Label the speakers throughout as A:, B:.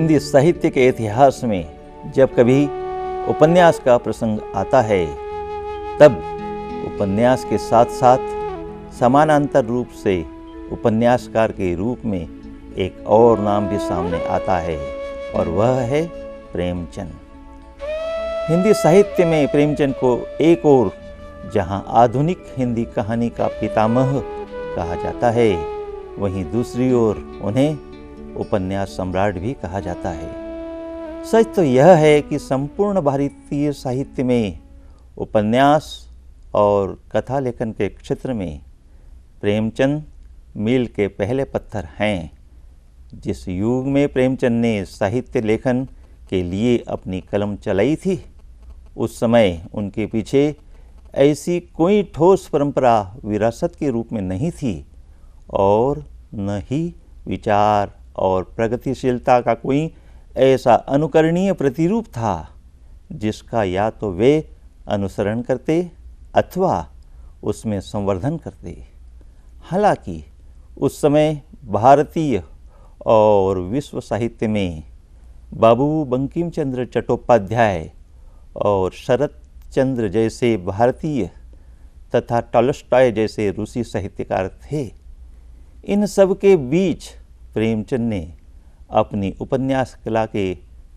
A: हिंदी साहित्य के इतिहास में जब कभी उपन्यास का प्रसंग आता है, तब उपन्यास के साथ साथ समानांतर रूप से उपन्यासकार के रूप में एक और नाम भी सामने आता है और वह है प्रेमचंद। हिंदी साहित्य में प्रेमचंद को एक ओर जहां आधुनिक हिंदी कहानी का पितामह कहा जाता है, वहीं दूसरी ओर उन्हें उपन्यास सम्राट भी कहा जाता है। सच तो यह है कि संपूर्ण भारतीय साहित्य में उपन्यास और कथा लेखन के क्षेत्र में प्रेमचंद मील के पहले पत्थर हैं। जिस युग में प्रेमचंद ने साहित्य लेखन के लिए अपनी कलम चलाई थी, उस समय उनके पीछे ऐसी कोई ठोस परंपरा विरासत के रूप में नहीं थी और न ही विचार और प्रगतिशीलता का कोई ऐसा अनुकरणीय प्रतिरूप था जिसका या तो वे अनुसरण करते अथवा उसमें संवर्धन करते। हालांकि उस समय भारतीय और विश्व साहित्य में बाबू बंकिम चंद्र चट्टोपाध्याय और शरत चंद्र जैसे भारतीय तथा टॉलस्टॉय जैसे रूसी साहित्यकार थे। इन सब के बीच प्रेमचंद ने अपनी उपन्यास कला के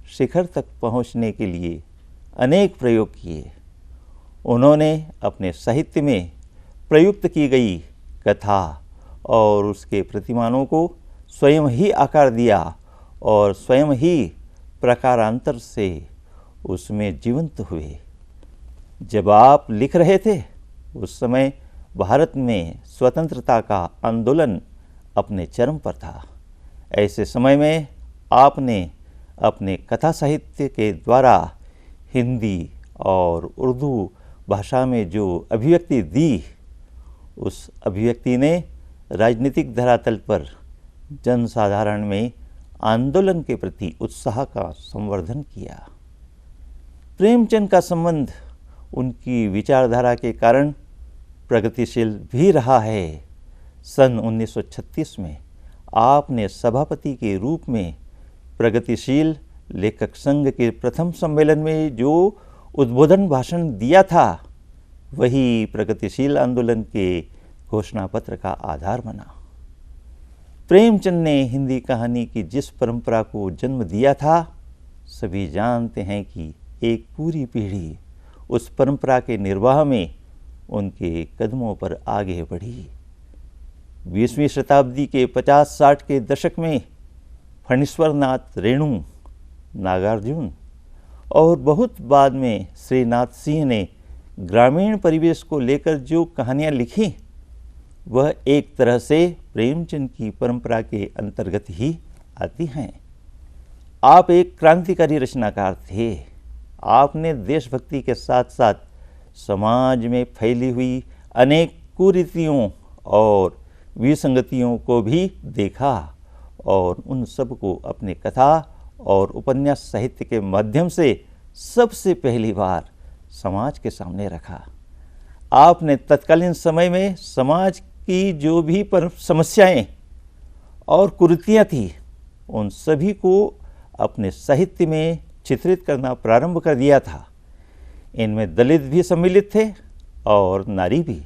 A: शिखर तक पहुंचने के लिए अनेक प्रयोग किए। उन्होंने अपने साहित्य में प्रयुक्त की गई कथा और उसके प्रतिमानों को स्वयं ही आकार दिया और स्वयं ही प्रकारांतर से उसमें जीवंत हुए। जब आप लिख रहे थे, उस समय भारत में स्वतंत्रता का आंदोलन अपने चरम पर था। ऐसे समय में आपने अपने कथा साहित्य के द्वारा हिंदी और उर्दू भाषा में जो अभिव्यक्ति दी, उस अभिव्यक्ति ने राजनीतिक धरातल पर जनसाधारण में आंदोलन के प्रति उत्साह का संवर्धन किया। प्रेमचंद का संबंध उनकी विचारधारा के कारण प्रगतिशील भी रहा है। सन 1936 में आपने सभापति के रूप में प्रगतिशील लेखक संघ के प्रथम सम्मेलन में जो उद्बोधन भाषण दिया था, वही प्रगतिशील आंदोलन के घोषणा पत्र का आधार बना। प्रेमचंद ने हिंदी कहानी की जिस परंपरा को जन्म दिया था, सभी जानते हैं कि एक पूरी पीढ़ी उस परंपरा के निर्वाह में उनके कदमों पर आगे बढ़ी। 20वीं शताब्दी के 50-60 के दशक में फणीश्वर नाथ रेणु, नागार्जुन और बहुत बाद में श्रीनाथ सिंह ने ग्रामीण परिवेश को लेकर जो कहानियाँ लिखी, वह एक तरह से प्रेमचंद की परंपरा के अंतर्गत ही आती हैं। आप एक क्रांतिकारी रचनाकार थे। आपने देशभक्ति के साथ साथ समाज में फैली हुई अनेक कुरीतियों और विसंगतियों को भी देखा और उन सब को अपने कथा और उपन्यास साहित्य के माध्यम से सबसे पहली बार समाज के सामने रखा। आपने तत्कालीन समय में समाज की जो भी समस्याएं और कुरीतियां थी, उन सभी को अपने साहित्य में चित्रित करना प्रारंभ कर दिया था। इनमें दलित भी सम्मिलित थे और नारी भी।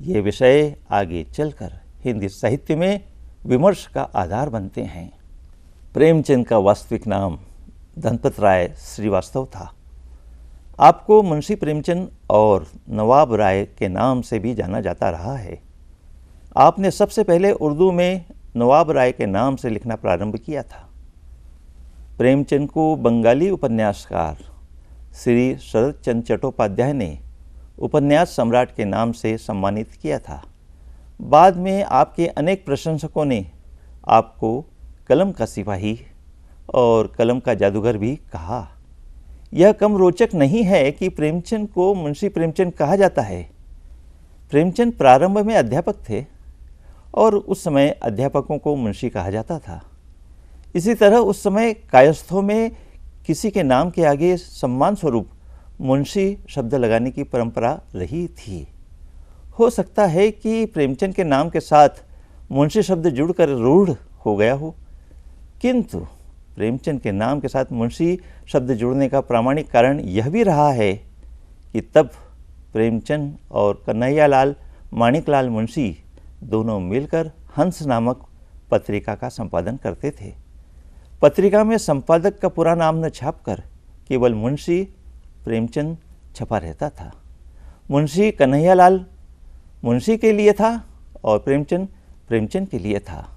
A: ये विषय आगे चलकर हिंदी साहित्य में विमर्श का आधार बनते हैं। प्रेमचंद का वास्तविक नाम धनपत राय श्रीवास्तव था। आपको मुंशी प्रेमचंद और नवाब राय के नाम से भी जाना जाता रहा है। आपने सबसे पहले उर्दू में नवाब राय के नाम से लिखना प्रारंभ किया था। प्रेमचंद को बंगाली उपन्यासकार श्री शरत चंद्र चट्टोपाध्याय ने उपन्यास सम्राट के नाम से सम्मानित किया था। बाद में आपके अनेक प्रशंसकों ने आपको कलम का सिपाही और कलम का जादूगर भी कहा। यह कम रोचक नहीं है कि प्रेमचंद को मुंशी प्रेमचंद कहा जाता है। प्रेमचंद प्रारंभ में अध्यापक थे और उस समय अध्यापकों को मुंशी कहा जाता था। इसी तरह उस समय कायस्थों में किसी के नाम के आगे सम्मान स्वरूप मुंशी शब्द लगाने की परंपरा रही थी। हो सकता है कि प्रेमचंद के नाम के साथ मुंशी शब्द जुड़कर रूढ़ हो गया हो, किंतु प्रेमचंद के नाम के साथ मुंशी शब्द जुड़ने का प्रामाणिक कारण यह भी रहा है कि तब प्रेमचंद और कन्हैयालाल माणिकलाल मुंशी दोनों मिलकर हंस नामक पत्रिका का संपादन करते थे। पत्रिका में संपादक का पूरा नाम न छापकर केवल मुंशी प्रेमचंद छपा रहता था। मुंशी कन्हैयालाल मुंशी के लिए था और प्रेमचंद प्रेमचंद के लिए था।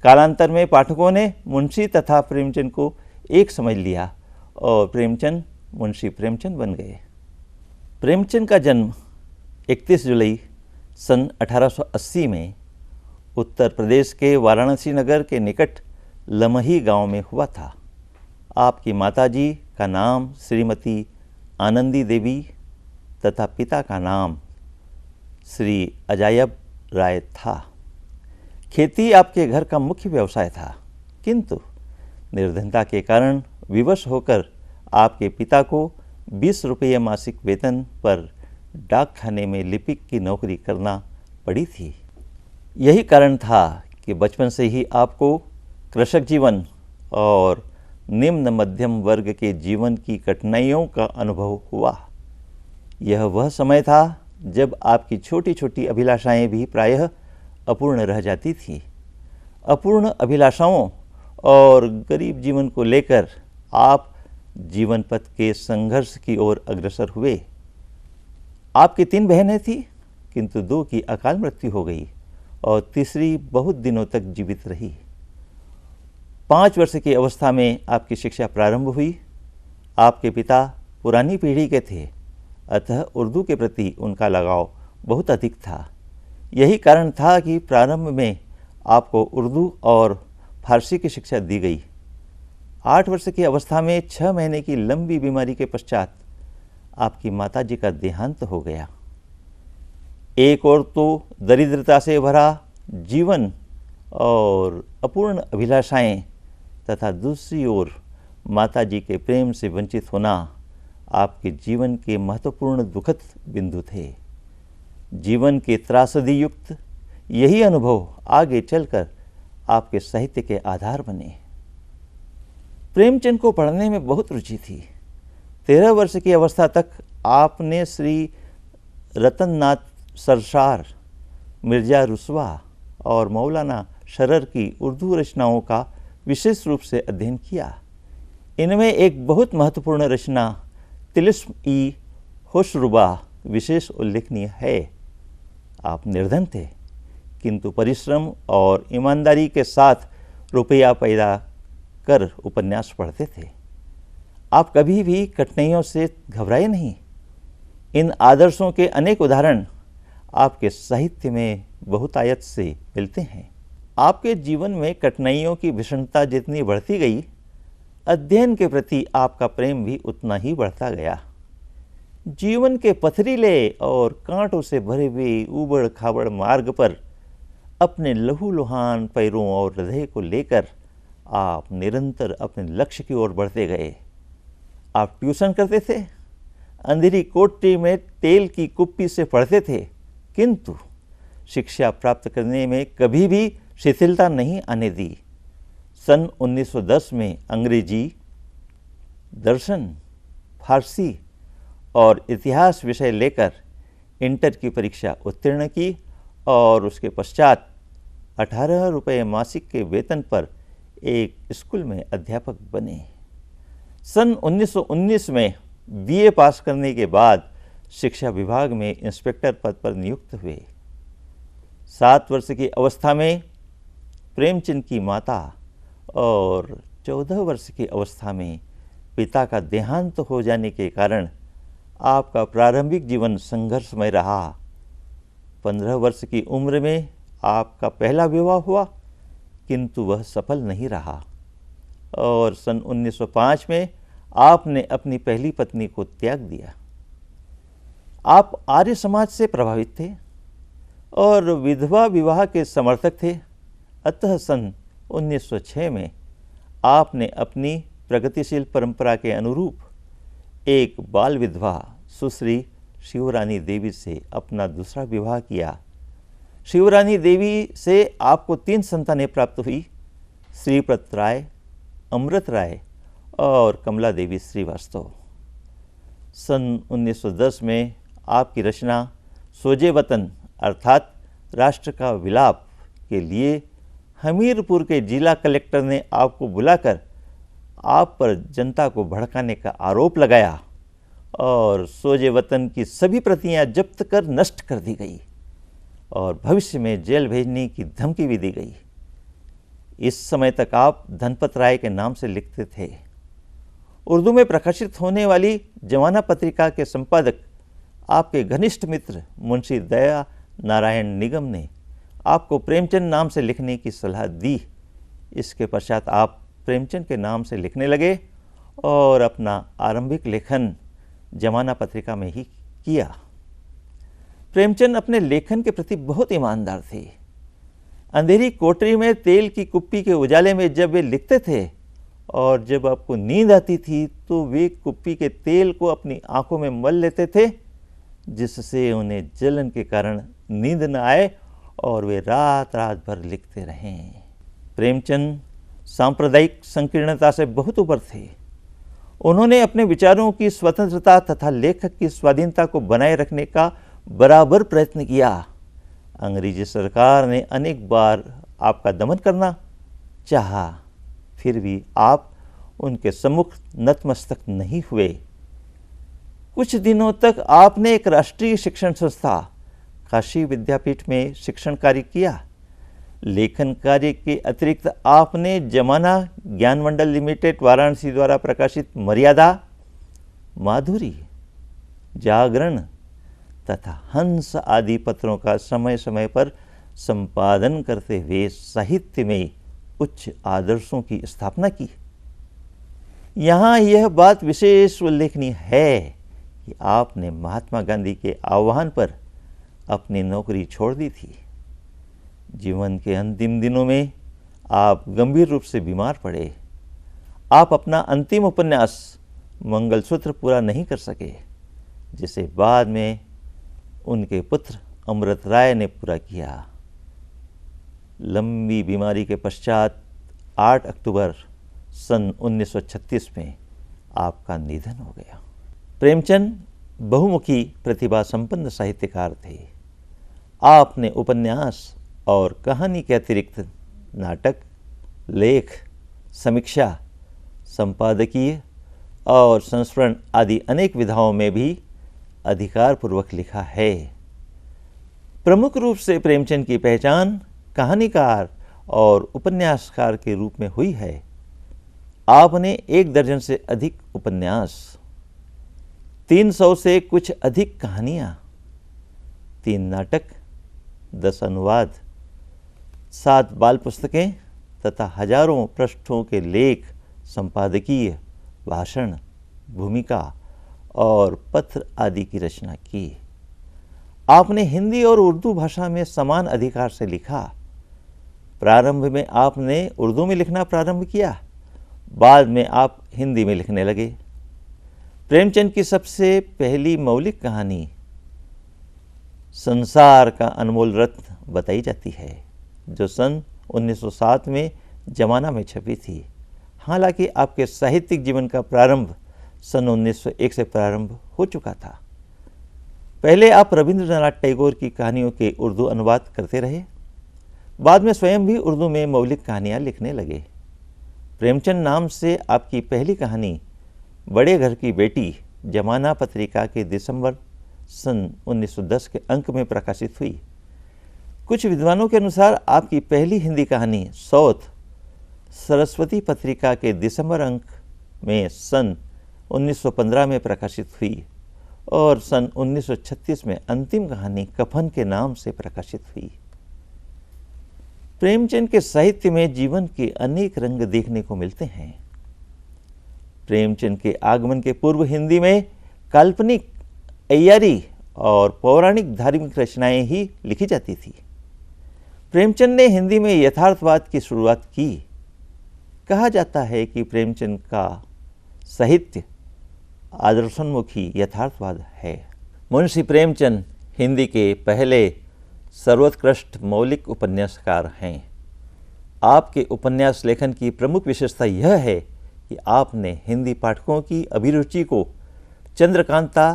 A: कालांतर में पाठकों ने मुंशी तथा प्रेमचंद को एक समझ लिया और प्रेमचंद मुंशी प्रेमचंद बन गए। प्रेमचंद का जन्म 31 जुलाई सन 1880 में उत्तर प्रदेश के वाराणसी नगर के निकट लमही गांव में हुआ था। आपकी माताजी का नाम श्रीमती आनंदी देवी तथा पिता का नाम श्री अजायब राय था। खेती आपके घर का मुख्य व्यवसाय था, किंतु निर्धनता के कारण विवश होकर आपके पिता को 20 रुपये मासिक वेतन पर डाकखाने में लिपिक की नौकरी करना पड़ी थी। यही कारण था कि बचपन से ही आपको कृषक जीवन और निम्न मध्यम वर्ग के जीवन की कठिनाइयों का अनुभव हुआ। यह वह समय था जब आपकी छोटी छोटी अभिलाषाएं भी प्रायः अपूर्ण रह जाती थी। अपूर्ण अभिलाषाओं और गरीब जीवन को लेकर आप जीवन पथ के संघर्ष की ओर अग्रसर हुए। आपकी 3 बहनें थीं, किंतु 2 की अकाल मृत्यु हो गई और तीसरी बहुत दिनों तक जीवित रही। 5 वर्ष की अवस्था में आपकी शिक्षा प्रारंभ हुई। आपके पिता पुरानी पीढ़ी के थे, अतः उर्दू के प्रति उनका लगाव बहुत अधिक था। यही कारण था कि प्रारंभ में आपको उर्दू और फारसी की शिक्षा दी गई। 8 वर्ष की अवस्था में 6 महीने की लंबी बीमारी के पश्चात आपकी माताजी का देहांत हो गया। एक ओर तो दरिद्रता से भरा जीवन और अपूर्ण अभिलाषाएं तथा दूसरी ओर माताजी के प्रेम से वंचित होना आपके जीवन के महत्वपूर्ण दुखद बिंदु थे। जीवन के त्रासदी युक्त यही अनुभव आगे चलकर आपके साहित्य के आधार बने। प्रेमचंद को पढ़ने में बहुत रुचि थी। 13 वर्ष की अवस्था तक आपने श्री रतननाथ सरशार, मिर्जा रुस्वा और मौलाना शरर की उर्दू रचनाओं का विशेष रूप से अध्ययन किया। इनमें एक बहुत महत्वपूर्ण रचना तिलिस्म-ई-होशरुबा विशेष उल्लेखनीय है। आप निर्धन थे, किंतु परिश्रम और ईमानदारी के साथ रुपया पैदा कर उपन्यास पढ़ते थे। आप कभी भी कठिनाइयों से घबराए नहीं। इन आदर्शों के अनेक उदाहरण आपके साहित्य में बहुतायत से मिलते हैं। आपके जीवन में कठिनाइयों की भीषणता जितनी बढ़ती गई, अध्ययन के प्रति आपका प्रेम भी उतना ही बढ़ता गया। जीवन के पथरीले और कांटों से भरे हुए ऊबड़ खाबड़ मार्ग पर अपने लहूलुहान पैरों और हृदय को लेकर आप निरंतर अपने लक्ष्य की ओर बढ़ते गए। आप ट्यूशन करते थे, अंधेरी कोठरी में तेल की कुप्पी से पढ़ते थे, किंतु शिक्षा प्राप्त करने में कभी भी शिथिलता नहीं आने दी। सन 1910 में अंग्रेजी, दर्शन, फारसी और इतिहास विषय लेकर इंटर की परीक्षा उत्तीर्ण की और उसके पश्चात 18 रुपये मासिक के वेतन पर एक स्कूल में अध्यापक बने। सन 1919 में बीए पास करने के बाद शिक्षा विभाग में इंस्पेक्टर पद पर नियुक्त हुए। 7 वर्ष की अवस्था में प्रेमचंद की माता और 14 वर्ष की अवस्था में पिता का देहांत हो जाने के कारण आपका प्रारंभिक जीवन संघर्षमय रहा। 15 वर्ष की उम्र में आपका पहला विवाह हुआ, किंतु वह सफल नहीं रहा और सन 1905 में आपने अपनी पहली पत्नी को त्याग दिया। आप आर्य समाज से प्रभावित थे और विधवा विवाह के समर्थक थे, अतः सन 1906 में आपने अपनी प्रगतिशील परंपरा के अनुरूप एक बाल विधवा सुश्री शिवरानी देवी से अपना दूसरा विवाह किया। शिवरानी देवी से आपको 3 संतानें प्राप्त हुई, श्रीपत राय, अमृत राय और कमला देवी श्रीवास्तव। सन 1910 में आपकी रचना सोजे वतन अर्थात राष्ट्र का विलाप के लिए हमीरपुर के जिला कलेक्टर ने आपको बुलाकर आप पर जनता को भड़काने का आरोप लगाया और सोजे वतन की सभी प्रतियां जब्त कर नष्ट कर दी गई और भविष्य में जेल भेजने की धमकी भी दी गई। इस समय तक आप धनपत राय के नाम से लिखते थे। उर्दू में प्रकाशित होने वाली जमाना पत्रिका के संपादक आपके घनिष्ठ मित्र मुंशी दया नारायण निगम ने आपको प्रेमचंद नाम से लिखने की सलाह दी। इसके पश्चात आप प्रेमचंद के नाम से लिखने लगे और अपना आरंभिक लेखन जमाना पत्रिका में ही किया। प्रेमचंद अपने लेखन के प्रति बहुत ईमानदार थे। अंधेरी कोठरी में तेल की कुप्पी के उजाले में जब वे लिखते थे और जब आपको नींद आती थी तो वे कुप्पी के तेल को अपनी आंखों में मल लेते थे, जिससे उन्हें जलन के कारण नींद न आए और वे रात रात भर लिखते रहें। प्रेमचंद सांप्रदायिक संकीर्णता से बहुत ऊपर थे। उन्होंने अपने विचारों की स्वतंत्रता तथा लेखक की स्वाधीनता को बनाए रखने का बराबर प्रयत्न किया। अंग्रेजी सरकार ने अनेक बार आपका दमन करना चाहा, फिर भी आप उनके सम्मुख नतमस्तक नहीं हुए। कुछ दिनों तक आपने एक राष्ट्रीय शिक्षण संस्था काशी विद्यापीठ में शिक्षण कार्य किया। लेखन कार्य के अतिरिक्त आपने जमाना ज्ञान मंडल लिमिटेड वाराणसी द्वारा प्रकाशित मर्यादा, माधुरी, जागरण तथा हंस आदि पत्रों का समय समय पर संपादन करते हुए साहित्य में उच्च आदर्शों की स्थापना की। यहाँ यह बात विशेष उल्लेखनीय है कि आपने महात्मा गांधी के आह्वान पर अपनी नौकरी छोड़ दी थी। जीवन के अंतिम दिनों में आप गंभीर रूप से बीमार पड़े। आप अपना अंतिम उपन्यास मंगलसूत्र पूरा नहीं कर सके, जिसे बाद में उनके पुत्र अमृत राय ने पूरा किया। लंबी बीमारी के पश्चात 8 अक्टूबर सन 1936 में आपका निधन हो गया। प्रेमचंद बहुमुखी प्रतिभा संपन्न साहित्यकार थे। आपने उपन्यास और कहानी के अतिरिक्त नाटक, लेख, समीक्षा, संपादकीय और संस्मरण आदि अनेक विधाओं में भी अधिकारपूर्वक लिखा है। प्रमुख रूप से प्रेमचंद की पहचान कहानीकार और उपन्यासकार के रूप में हुई है। आपने 1 दर्जन से अधिक उपन्यास, 300 से कुछ अधिक कहानियाँ, 3 नाटक, 10 अनुवाद, 7 बाल पुस्तकें तथा हजारों पृष्ठों के लेख, संपादकीय, भाषण, भूमिका और पत्र आदि की रचना की। आपने हिंदी और उर्दू भाषा में समान अधिकार से लिखा। प्रारंभ में आपने उर्दू में लिखना प्रारंभ किया, बाद में आप हिंदी में लिखने लगे। प्रेमचंद की सबसे पहली मौलिक कहानी संसार का अनमोल रत्न बताई जाती है, जो सन 1907 में जमाना में छपी थी। हालांकि आपके साहित्यिक जीवन का प्रारंभ सन 1901 से प्रारंभ हो चुका था। पहले आप रविंद्रनाथ टैगोर की कहानियों के उर्दू अनुवाद करते रहे, बाद में स्वयं भी उर्दू में मौलिक कहानियाँ लिखने लगे। प्रेमचंद नाम से आपकी पहली कहानी बड़े घर की बेटी जमाना पत्रिका के दिसंबर सन 1910 के अंक में प्रकाशित हुई। कुछ विद्वानों के अनुसार आपकी पहली हिंदी कहानी सौत सरस्वती पत्रिका के दिसंबर अंक में सन 1915 में प्रकाशित हुई और सन 1936 में अंतिम कहानी कफन के नाम से प्रकाशित हुई। प्रेमचंद के साहित्य में जीवन के अनेक रंग देखने को मिलते हैं। प्रेमचंद के आगमन के पूर्व हिंदी में काल्पनिक, अय्यारी और पौराणिक धार्मिक रचनाएं ही लिखी जाती थी। प्रेमचंद ने हिंदी में यथार्थवाद की शुरुआत की। कहा जाता है कि प्रेमचंद का साहित्य आदर्शोन्मुखी यथार्थवाद है। मुंशी प्रेमचंद हिंदी के पहले सर्वोत्कृष्ट मौलिक उपन्यासकार हैं। आपके उपन्यास लेखन की प्रमुख विशेषता यह है कि आपने हिंदी पाठकों की अभिरुचि को चंद्रकांता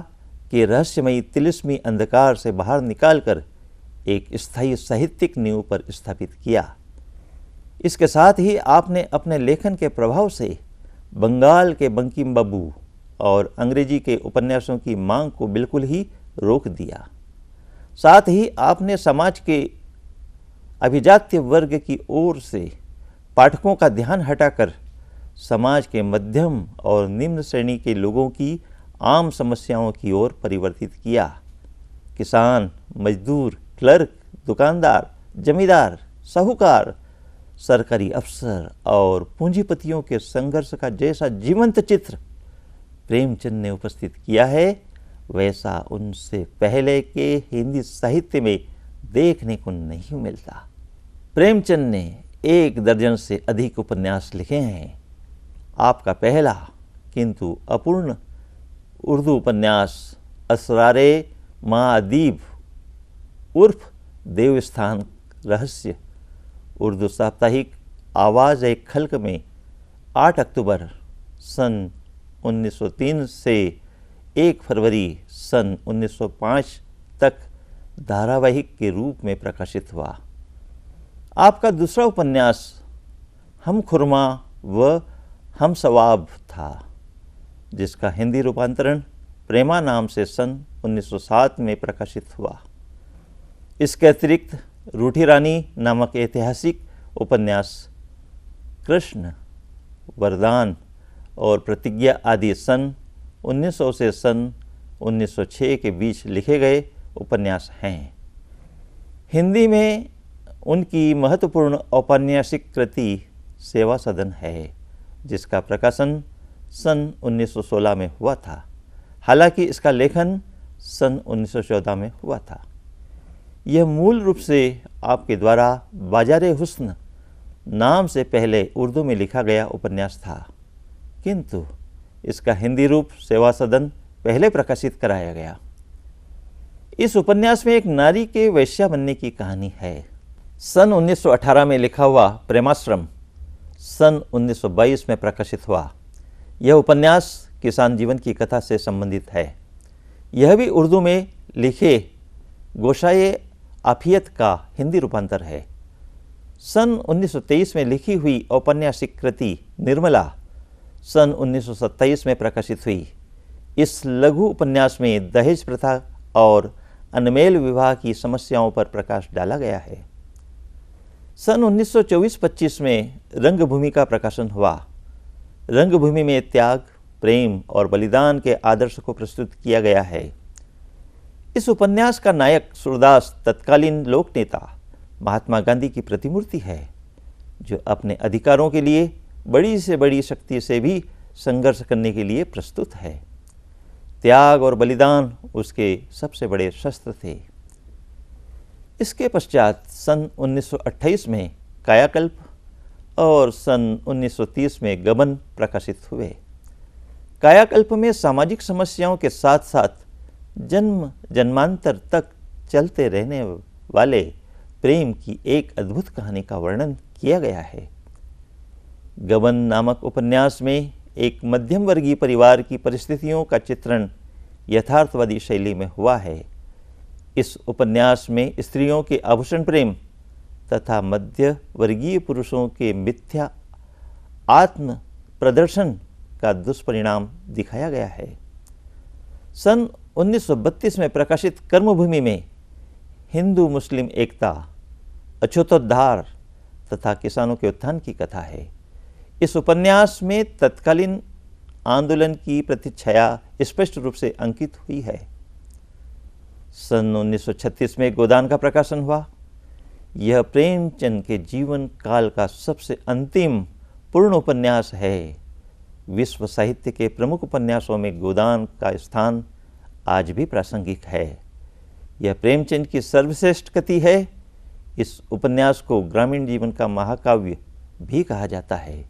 A: के रहस्यमयी तिलिस्मी अंधकार से बाहर निकालकर एक स्थायी साहित्यिक नींव पर स्थापित किया। इसके साथ ही आपने अपने लेखन के प्रभाव से बंगाल के बंकिम बाबू और अंग्रेजी के उपन्यासों की मांग को बिल्कुल ही रोक दिया। साथ ही आपने समाज के अभिजात्य वर्ग की ओर से पाठकों का ध्यान हटाकर समाज के मध्यम और निम्न श्रेणी के लोगों की आम समस्याओं की ओर परिवर्तित किया। किसान, मजदूर, क्लर्क, दुकानदार, जमींदार, साहूकार, सरकारी अफसर और पूंजीपतियों के संघर्ष का जैसा जीवंत चित्र प्रेमचंद ने उपस्थित किया है, वैसा उनसे पहले के हिंदी साहित्य में देखने को नहीं मिलता। प्रेमचंद ने 1 दर्जन से अधिक उपन्यास लिखे हैं। आपका पहला किंतु अपूर्ण उर्दू उपन्यास असरारे माअदीब उर्फ देवस्थान रहस्य उर्दू साप्ताहिक आवाज़ एक खल्क में 8 अक्टूबर सन 1903 से 1 फरवरी सन 1905 तक धारावाहिक के रूप में प्रकाशित हुआ। आपका दूसरा उपन्यास हम खुरमा व हम सवाब था, जिसका हिंदी रूपांतरण प्रेमा नाम से सन 1907 में प्रकाशित हुआ। इसके अतिरिक्त रूठी रानी नामक ऐतिहासिक उपन्यास, कृष्ण, वरदान और प्रतिज्ञा आदि सन 1900 से सन 1906 के बीच लिखे गए उपन्यास हैं। हिंदी में उनकी महत्वपूर्ण औपन्यासिक कृति सेवा सदन है, जिसका प्रकाशन सन 1916 में हुआ था। हालांकि इसका लेखन सन 1914 में हुआ था। यह मूल रूप से आपके द्वारा बाजारे हुस्न नाम से पहले उर्दू में लिखा गया उपन्यास था, किंतु इसका हिंदी रूप सेवा सदन पहले प्रकाशित कराया गया। इस उपन्यास में एक नारी के वैश्या बनने की कहानी है। सन 1918 में लिखा हुआ प्रेमाश्रम सन 1922 में प्रकाशित हुआ। यह उपन्यास किसान जीवन की कथा से संबंधित है। यह भी उर्दू में लिखे गोशाए आफियत का हिंदी रूपांतर है। सन 1923 में लिखी हुई औपन्यासिक कृति निर्मला सन 1927 में प्रकाशित हुई। इस लघु उपन्यास में दहेज प्रथा और अनमेल विवाह की समस्याओं पर प्रकाश डाला गया है। सन 1924-25 में रंगभूमि का प्रकाशन हुआ। रंगभूमि में त्याग, प्रेम और बलिदान के आदर्श को प्रस्तुत किया गया है। इस उपन्यास का नायक सूरदास तत्कालीन लोक नेता महात्मा गांधी की प्रतिमूर्ति है, जो अपने अधिकारों के लिए बड़ी से बड़ी शक्ति से भी संघर्ष करने के लिए प्रस्तुत है। त्याग और बलिदान उसके सबसे बड़े शस्त्र थे। इसके पश्चात सन 1928 में कायाकल्प और सन 1930 में गबन प्रकाशित हुए। कायाकल्प में सामाजिक समस्याओं के साथ साथ जन्म जन्मांतर तक चलते रहने वाले प्रेम की एक अद्भुत कहानी का वर्णन किया गया है। गबन नामक उपन्यास में एक मध्यम वर्गीय परिवार की परिस्थितियों का चित्रण यथार्थवादी शैली में हुआ है। इस उपन्यास में स्त्रियों के आभूषण प्रेम तथा मध्य वर्गीय पुरुषों के मिथ्या आत्म प्रदर्शन का दुष्परिणाम दिखाया गया है। सन 1932 में प्रकाशित कर्मभूमि में हिंदू मुस्लिम एकता, अछूतोद्धार तथा किसानों के उत्थान की कथा है। इस उपन्यास में तत्कालीन आंदोलन की प्रतिच्छाया स्पष्ट रूप से अंकित हुई है। सन 1936 में गोदान का प्रकाशन हुआ। यह प्रेमचंद के जीवन काल का सबसे अंतिम पूर्ण उपन्यास है। विश्व साहित्य के प्रमुख उपन्यासों में गोदान का स्थान आज भी प्रासंगिक है। यह प्रेमचंद की सर्वश्रेष्ठ कृति है। इस उपन्यास को ग्रामीण जीवन का महाकाव्य भी कहा जाता है।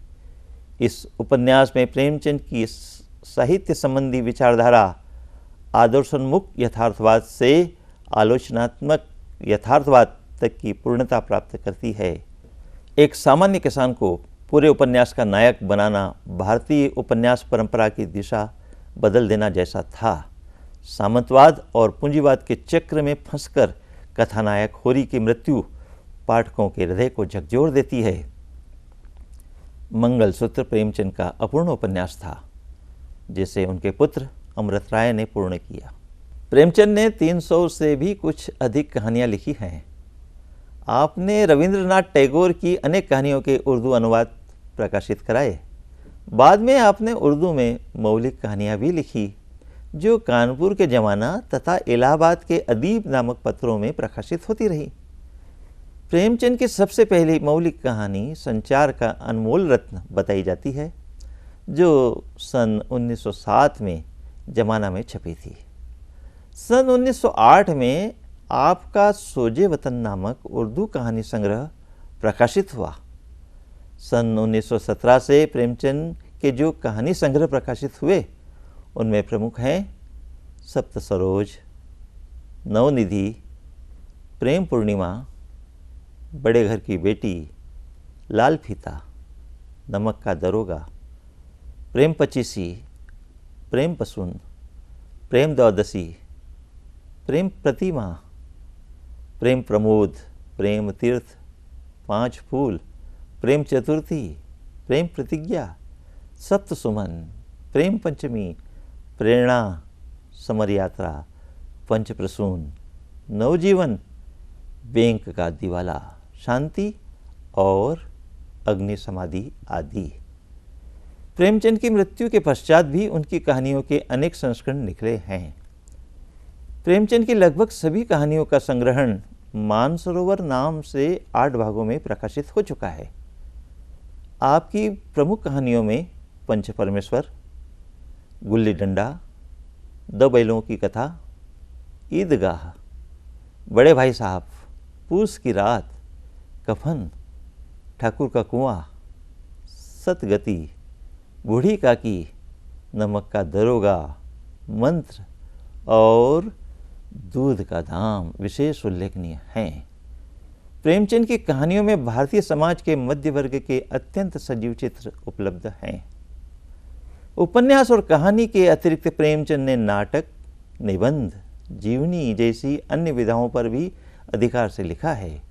A: इस उपन्यास में प्रेमचंद की साहित्य संबंधी विचारधारा आदर्शोन्मुख यथार्थवाद से आलोचनात्मक यथार्थवाद तक की पूर्णता प्राप्त करती है। एक सामान्य किसान को पूरे उपन्यास का नायक बनाना भारतीय उपन्यास परंपरा की दिशा बदल देना जैसा था। सामंतवाद और पूंजीवाद के चक्र में फंसकर कथानायक होरी की मृत्यु पाठकों के हृदय को झकझोर देती है। मंगलसूत्र प्रेमचंद का अपूर्ण उपन्यास था, जिसे उनके पुत्र अमृत राय ने पूर्ण किया। प्रेमचंद ने 300 से भी कुछ अधिक कहानियां लिखी हैं। आपने रविंद्रनाथ टैगोर की अनेक कहानियों के उर्दू अनुवाद प्रकाशित कराए। बाद में आपने उर्दू में मौलिक कहानियां भी लिखी, जो कानपुर के जमाना तथा इलाहाबाद के अदीब नामक पत्रों में प्रकाशित होती रही। प्रेमचंद की सबसे पहली मौलिक कहानी संचार का अनमोल रत्न बताई जाती है, जो सन 1907 में जमाना में छपी थी। सन 1908 में आपका सोजे वतन नामक उर्दू कहानी संग्रह प्रकाशित हुआ। सन 1917 से प्रेमचंद के जो कहानी संग्रह प्रकाशित हुए, उनमें प्रमुख हैं सप्त सरोज, नवनिधि, प्रेम पूर्णिमा, बड़े घर की बेटी, लाल फीता, नमक का दरोगा, प्रेम पचीसी, प्रेम पसुन, प्रेम द्वादशी, प्रेम प्रतिमा, प्रेम प्रमोद, प्रेम तीर्थ, 5 फूल, प्रेम चतुर्थी, प्रेम प्रतिज्ञा, सप्त सुमन, प्रेम पंचमी, प्रेरणा, समर यात्रा, पंच प्रसून, नवजीवन, बैंक का दिवाला, शांति और अग्नि समाधि आदि। प्रेमचंद की मृत्यु के पश्चात भी उनकी कहानियों के अनेक संस्करण निकले हैं। प्रेमचंद की लगभग सभी कहानियों का संग्रहण मानसरोवर नाम से 8 भागों में प्रकाशित हो चुका है। आपकी प्रमुख कहानियों में पंच परमेश्वर, गुल्ली डंडा, 2 बैलों की कथा, ईदगाह, बड़े भाई साहब, पूस की रात, कफन, ठाकुर का कुआं, सतगति, बूढ़ी काकी, नमक का दरोगा, मंत्र और दूध का दाम विशेष उल्लेखनीय हैं। प्रेमचंद की कहानियों में भारतीय समाज के मध्य वर्ग के अत्यंत सजीव चित्र उपलब्ध हैं। उपन्यास और कहानी के अतिरिक्त प्रेमचंद ने नाटक, निबंध, जीवनी जैसी अन्य विधाओं पर भी अधिकार से लिखा है।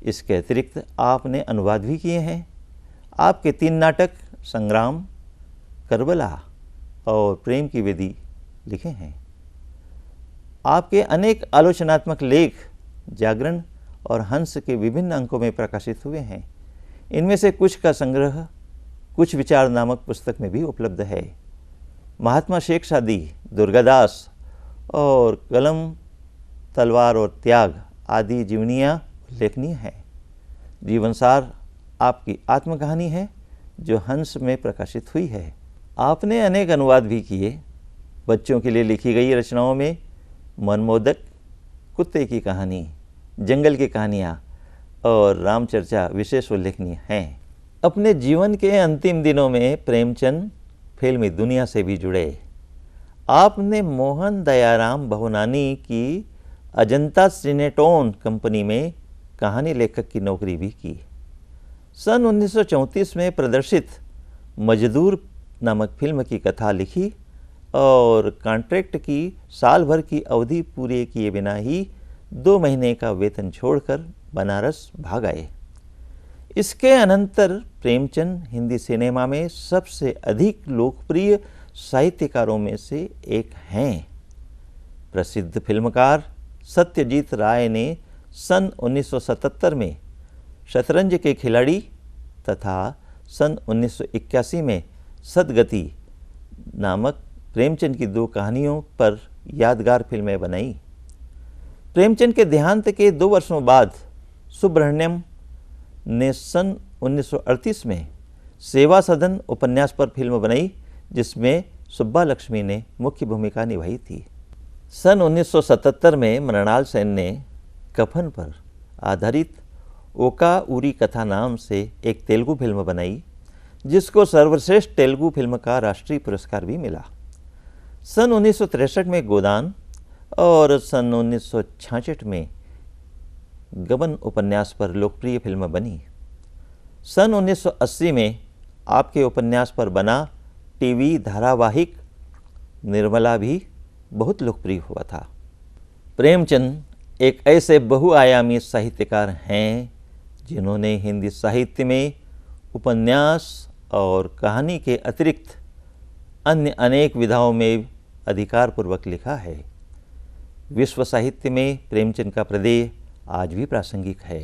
A: इसके अतिरिक्त आपने अनुवाद भी किए हैं। आपके 3 नाटक संग्राम, करबला और प्रेम की वेदी लिखे हैं। आपके अनेक आलोचनात्मक लेख जागरण और हंस के विभिन्न अंकों में प्रकाशित हुए हैं। इनमें से कुछ का संग्रह कुछ विचार नामक पुस्तक में भी उपलब्ध है। महात्मा शेख सादी, दुर्गादास और कलम, तलवार और त्याग आदि जीवनियाँ उल्लेखनीय हैं। जीवनसार आपकी आत्मकहानी है, जो हंस में प्रकाशित हुई है। आपने अनेक अनुवाद भी किए। बच्चों के लिए लिखी गई रचनाओं में मनमोदक, कुत्ते की कहानी, जंगल की कहानियाँ और रामचर्चा विशेष उल्लेखनीय हैं। अपने जीवन के अंतिम दिनों में प्रेमचंद फिल्मी दुनिया से भी जुड़े। आपने मोहन दयाराम भवनानी की अजंता सिनेटोन कंपनी में कहानी लेखक की नौकरी भी की। सन 1934 में प्रदर्शित मजदूर नामक फिल्म की कथा लिखी और कॉन्ट्रैक्ट की साल भर की अवधि पूरे किए बिना ही 2 महीने का वेतन छोड़कर बनारस भाग आए। इसके अनंतर प्रेमचंद हिंदी सिनेमा में सबसे अधिक लोकप्रिय साहित्यकारों में से एक हैं। प्रसिद्ध फिल्मकार सत्यजीत राय ने सन 1977 में शतरंज के खिलाड़ी तथा सन 1981 में सदगति नामक प्रेमचंद की 2 कहानियों पर यादगार फिल्में बनाई। प्रेमचंद के देहांत के 2 वर्षों बाद सुब्रह्मण्यम ने सन 1938 में सेवा सदन उपन्यास पर फिल्म बनाई, जिसमें सुब्बा लक्ष्मी ने मुख्य भूमिका निभाई थी। सन 1977 में मृणाल सेन ने कफन पर आधारित ओका उरी कथा नाम से एक तेलुगु फिल्म बनाई, जिसको सर्वश्रेष्ठ तेलुगु फिल्म का राष्ट्रीय पुरस्कार भी मिला। सन 1963 में गोदान और सन 1966 में गबन उपन्यास पर लोकप्रिय फिल्म बनी। सन 1980 में आपके उपन्यास पर बना टीवी धारावाहिक निर्मला भी बहुत लोकप्रिय हुआ था। प्रेमचंद एक ऐसे बहुआयामी साहित्यकार हैं जिन्होंने हिंदी साहित्य में उपन्यास और कहानी के अतिरिक्त अन्य अनेक विधाओं में अधिकारपूर्वक लिखा है। विश्व साहित्य में प्रेमचंद का प्रदेय आज भी प्रासंगिक है।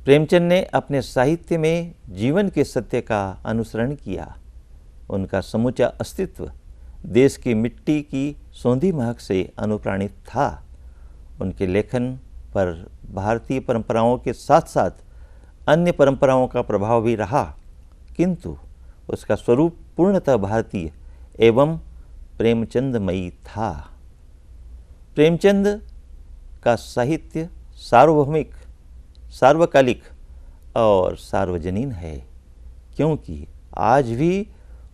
A: प्रेमचंद ने अपने साहित्य में जीवन के सत्य का अनुसरण किया। उनका समूचा अस्तित्व देश की मिट्टी की सौंधी महक से अनुप्राणित था। उनके लेखन पर भारतीय परंपराओं के साथ साथ अन्य परंपराओं का प्रभाव भी रहा, किंतु उसका स्वरूप पूर्णतः भारतीय एवं प्रेमचंदमयी था। प्रेमचंद का साहित्य सार्वभौमिक, सार्वकालिक और सार्वजनीन है, क्योंकि आज भी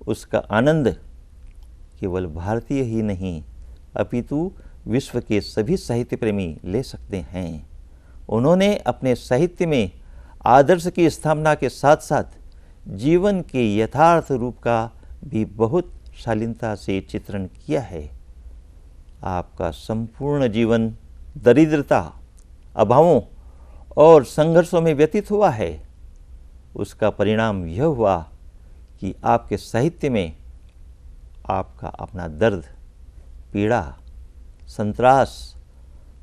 A: उसका आनंद केवल भारतीय ही नहीं अपितु विश्व के सभी साहित्य प्रेमी ले सकते हैं। उन्होंने अपने साहित्य में आदर्श की स्थापना के साथ साथ जीवन के यथार्थ रूप का भी बहुत शालीनता से चित्रण किया है। आपका संपूर्ण जीवन दरिद्रता, अभावों और संघर्षों में व्यतीत हुआ है। उसका परिणाम यह हुआ कि आपके साहित्य में आपका अपना दर्द, पीड़ा, संत्रास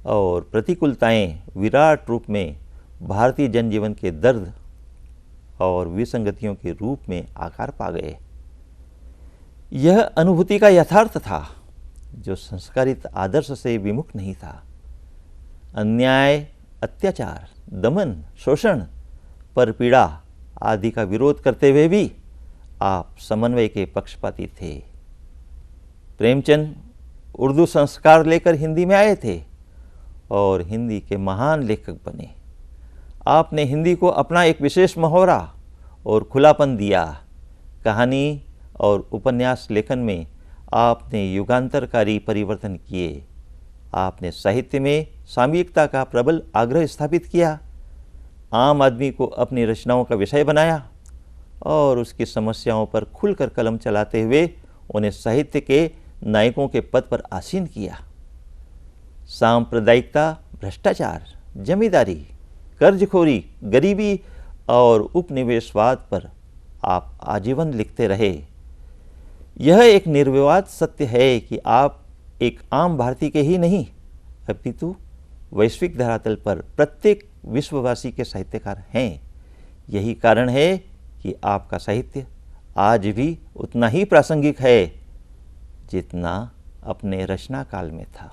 A: और प्रतिकूलताएं विराट रूप में भारतीय जनजीवन के दर्द और विसंगतियों के रूप में आकार पा गए। यह अनुभूति का यथार्थ था जो संस्कारित आदर्श से विमुख नहीं था। अन्याय, अत्याचार, दमन, शोषण, परपीड़ा आदि का विरोध करते हुए भी आप समन्वय के पक्षपाती थे। प्रेमचंद उर्दू संस्कार लेकर हिंदी में आए थे और हिंदी के महान लेखक बने। आपने हिंदी को अपना एक विशेष मुहावरा और खुलापन दिया। कहानी और उपन्यास लेखन में आपने युगांतरकारी परिवर्तन किए। आपने साहित्य में सामयिकता का प्रबल आग्रह स्थापित किया, आम आदमी को अपनी रचनाओं का विषय बनाया और उसकी समस्याओं पर खुलकर कलम चलाते हुए उन्हें साहित्य के नायकों के पद पर आसीन किया। सांप्रदायिकता, भ्रष्टाचार, जमींदारी, कर्जखोरी, गरीबी और उपनिवेशवाद पर आप आजीवन लिखते रहे। यह एक निर्विवाद सत्य है कि आप एक आम भारतीय के ही नहीं अपितु वैश्विक धरातल पर प्रत्येक विश्ववासी के साहित्यकार हैं। यही कारण है कि आपका साहित्य आज भी उतना ही प्रासंगिक है जितना अपने रचना काल में था।